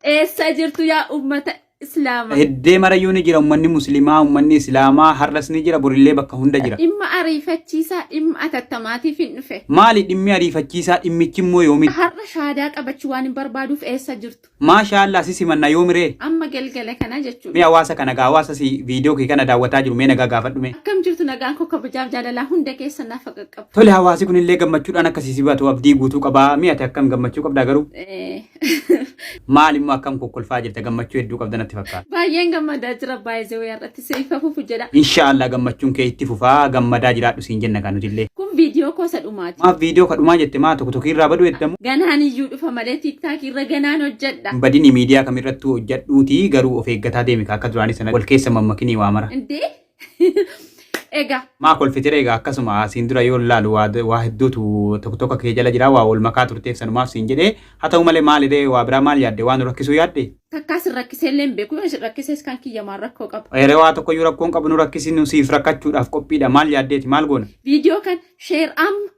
Sajirtu yaa ummata islaamaa. Heddee marayyuu ni jira ummanni muslimaa ummanni islaamaa har'as ni jira borillee bakka hunda jira. Dhimma ariifachiisaa dhimma atattamaatiif hin dhufe. Maali dhimmi ariifachiisaa dhimmichi immoo yoomi? Har'a shaadaa qabachuu waan hin barbaaduuf eessa jirtu? Maashaallah sisi manna yoomiree? Amma galgala kana jechuudha. Mee hawaasa kana gaa hawaasa si viidiyoo kee kana daawwataa jiru mee nagaa gaafadhu mee? Akkam jirtu nagaan koo kabajaaf jaalalaa hunda keessa naaf qaqqabu. Tole hawaasi kun illee gammachuudhaan akkasii si baatu abdii guutuu qabaa mee ati akkam gammachuu qabdaa garuu? Maal immoo akkam kokkolfaa jirta gammachuu hedduu qabda natti fakkaata. Baay'een gammadaa jira baay'ee irratti seefa fufu jedha. Inshallah gammachuun kee itti fufaa gammadaa jiraadhu siin jenna kan nuti illee. Kun viidiyoo kosa dhumaati. Maaf viidiyoo ka dhumaa jette maa tokko tokko irraa badu jedhamu. Ganaan iyyuu dhufa malee TikTok irra ganaan hojjedha. Badini miidiyaa kamirrattuu hojjedhuuti garuu of eeggataa deemi akka duraanii sana wal keessa mammakinii waa mara. Indee Ega. Maa kolfitire egaa akkasuma siin dura yoo laalu waa hedduutu tokko tokko kee jala jira waa wal makaa turteef sanumaaf siin jedhee haa ta'u malee maalidee waa biraa maal yaadde waan rakkisuu yaadde? Takkaas rakkisee illee hin beeku yoo rakkisees kan kiyya maal rakkoo qaba. Waa tokko yoo rakkoon qabu nu rakkisinu siif rakkachuudhaaf qophiidha maal yaaddeeti maal goona? Viidiyoo kan sheer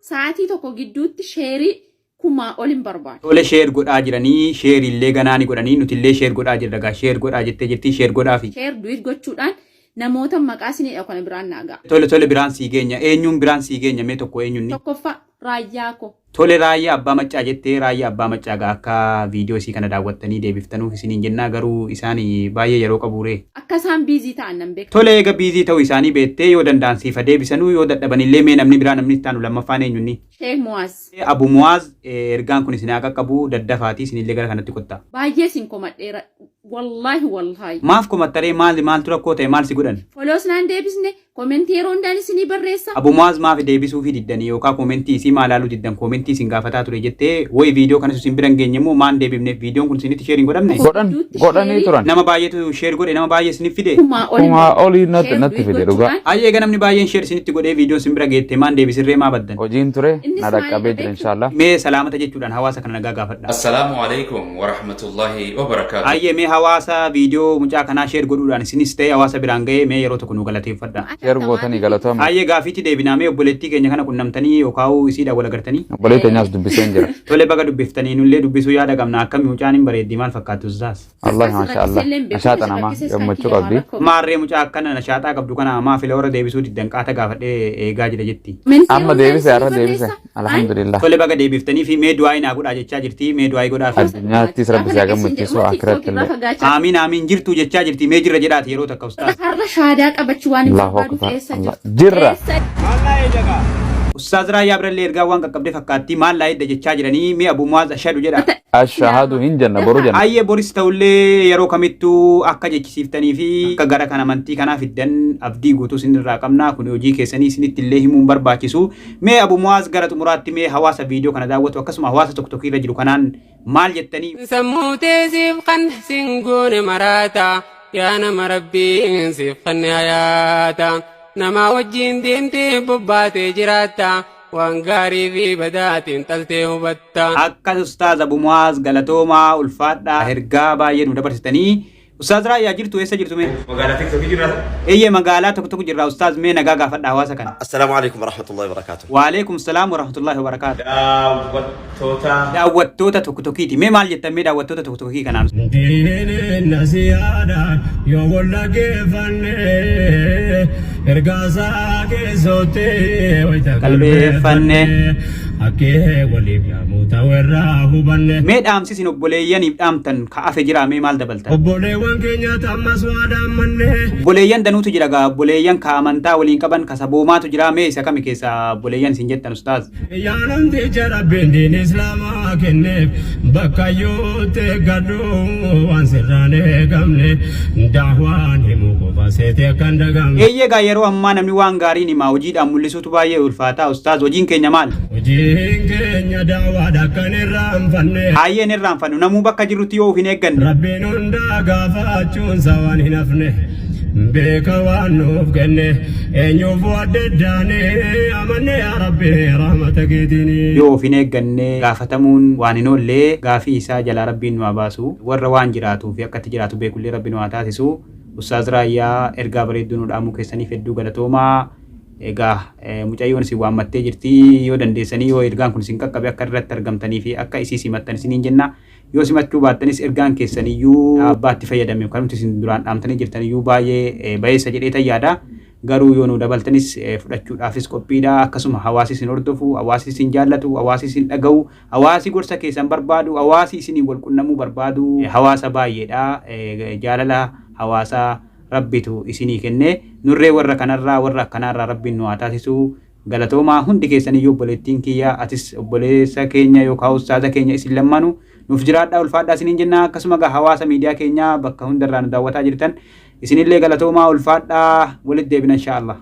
sa'aatii tokko gidduutti sheerii kuma olin barbaadu. Tole sheer godhaa jiranii sheer illee ganaani godhanii nuti illee sheer godhaa jirra gaa sheer godhaa jettee jirti sheer godhaa fi. Sheer du'it gochuudhaan namoota maqaa isinii kan biraan naagaa. Tole biraan sii geenya eenyuun biraan sii geenya mee tokko eenyuun? Tokkoffaa raayyaa ko. Tole raayyaa abbaa maccaa jettee raayyaa abbaa maccaa gaa akka viidiyoo isii kana daawwattanii deebiftanuuf isiniin jennaa garuu isaan baay'ee yeroo qabuure. Akka isaan biizii ta'an nan beeku. Tole eega biizii ta'uu isaanii beettee yoo danda'an siifa deebisanuu yoo dadhaban illee mee namni biraa namni itti aanu lammaffaan eenyunni? Sheek Muwaaz. Abu Muwaaz ergaan kun isin haa qaqqabu daddafaatii isinillee gara kanatti kottaa. Baay'ee sin komadheera. Wallahi. Maaf komattaree maaltu rakkoo ta'e maal si godhan? Foloos naan deebisne komentii yeroo hundaan isinii barreessa. Abu Muwaaz maaf deebisuu fi diddanii yookaan komentii isii maal ilaaluu diddan komentii isin gaafataa ture jettee wayi viidiyoo kanas isin biran geenye immoo maan deebifne viidiyoon kun isinitti sheeriin godhamne? Godhanii turan. Nama baay'eetu sheer godhe nama baay'ee isiniif fide. Kuma olii natti fide dhugaa. Ayyee namni baay'een sheer isinitti godhee viidiyoon isin bira geette maan deebisirree maa baddan? Hojiin ture na dhaqqabee jira inshallah. Mee salaamata jechuudhaan hawaasa kana nagaa gaafadha. Assalaamu alaykum wa rahmatullahi wa barakaatuh. Ayyee mee hawaasa viidiyoo mucaa kanaa sheer godhuudhaan isinis ta'e hawaasa biraan ga'ee mee yeroo tokko nu galateeffadha. Sheer gootanii galatoomne. Ayyee gaafiitti deebinaa mee obboleettii keenya kana qunnamtanii yookaan isiidhaan wal agartanii? Obboleettii keenyaas dubbiseen jira. Tole baga dubbiftanii nullee dubbisuu yaada qabna akkami mucaan hin bareeddi maal fakkaatu Ustaaz? Allah maashaallah. Nashaata namaa gammachuu qabdi. Maarree mucaa akkana nashaataa qabdu kana maa fila warra deebisuu diddan qaata gaafadhee eegaa jira jetti. Amma deebise har'a deebise. Alhamdulillah. Tole baga deebiftanii fi mee du'aa inaa godhaa jechaa jirti mee du'aa godhaa fi. Addunyaattis rabbi isaa gammachiisu akhiratti illee. Amiin jirtu jechaa jirti mee jirra jedhaati yeroo takka Ustaaz. Har'a shaadaa qabachuu waan hin barbaadu eessa jirra. Ustaaz Raayyaa birallee ergaa waan qaqqabdee fakkaatti maal laayidda jechaa jiranii mee Abu Muwaaz ashhadu jedha. Ashhadu hin jenna boru jenna. Ayyee boris ta'ullee yeroo kamittuu akka jechisiiftanii fi akka gara kana amantii kanaa fiddan abdii guutuu isinirraa qabna kun hojii keessanii isinitti illee himuun barbaachisu. Mee Abu Muwaaz gara xumuraatti mee hawaasa viidiyoo kana daawwatu akkasuma hawaasa tokko tokko irra jiru kanaan maal jettanii? Sammuu teessiif kan singoone maraata yaa nama rabbiin siif kan hayaata. Nama wajjin deemtee bobbaatee jiraatta waan gaarii fi badaatiin xaltee hubatta. Akka Ustaaz Abu Muwaaz galatoomaa ulfaadhaa ergaa baay'ee nu dabarsitanii. Ustaaz Raayyaa jirtu eessa jirtu mee? Magaalaa TikTok jirra. Eeyyee magaalaa tokko jirra Ustaaz mee nagaa gaafadha hawaasa kana. Assalaamu alaykum wa rahmatullahi wa barakatuh. Wa alaykum salaam wa rahmatullahi wa barakatuh. Daawwattoota tokkotti mee maal jettan mee daawwattoota tokkotti kanaan? Diineen nasiyaadhaan yoo wal dhageeffanne ergaasaa keessootti wayita qalbeeffanne akkee waliif yaamuuta warraa hubanne. Mee dhaamsisin obboleeyyaniif dhaamtan ka'afe jira mee maal dabaltan? Obboleewwan keenya tammas waa dhaammanne. Obboleeyyan danuutu jira gaa obboleeyyan ka amantaa waliin qaban ka saboomaatu jira mee isa kami keessa obboleeyyan isin jettan Ustaaz? Yaanamticha rabbiin diin islaamaa kenneef bakka yoo teeggadhu waan sirraan eegamne daawwaan himuu qofa seetee akkan dagamne. Eeyyee gaa yeroo ammaa namni waan gaariin himaa hojiidhaan mul'isuutu baay'ee ulfaataa Ustaaz hojiin keenya maal? Hojiin keenya daawwaadha akkan irraanfanne. Hayyeen irraanfannu namuu bakka jirrutti yoo of hin eegganne. Rabbiin hundaa gaafachuun sawaan hin hafne. Beeka waan nuuf kenne eenyuuf waddeddaane amanne yaa rabbi rahmata keetiini. Yoo of hin eegganne gaafatamuun waan hin oollee gaafii isaa jalaa rabbiin nu haa baasu warra waan jiraatu fi akkatti jiraatu beekullee rabbi nu haa taasisu. Ustaaz Raayyaa ergaa bareedduu nu dhaamuu keessaniif hedduu galatoomaa. Egaa mucayyoon isin waammattee jirti yoo dandeessanii yoo ergaan kun isin qaqqabe akka irratti argamtanii fi akka isii simattan isiniin jenna yoo simachuu baattanis ergaan keessaniyyuu abbaatti fayyadame kan nuti isin duraan dhaamtanii jirtaniyyuu baay'ee bayeessa jedhee tayyaadha. Garuu yoo nu dabaltanis fudhachuudhaafis qophiidha. Akkasuma hawaasi isin hordofu, hawaasi isin jaallatu, hawaasi isin dhaga'u, hawaasi gorsa keessan barbaadu, hawaasi isin wal qunnamuu barbaadu hawaasa baay'eedha. Jaalala hawaasa rabbitu isinii kenne. Nurree warra kanarraa warra akkanarraa rabbiin nu haa taasisu. Galatoomaa hundi keessaniyyuu obboleettiin kiyya atis obboleessa keenya yookaan ustaaza keenya isin lammanu nuuf jiraadhaa ulfaadhaa isiniin jenna. Akkasuma hawaasa miidiyaa keenya bakka hundarraa nu daawwataa jirtan isinillee galatoomaa ulfaadhaa walitti deebina inshaallah.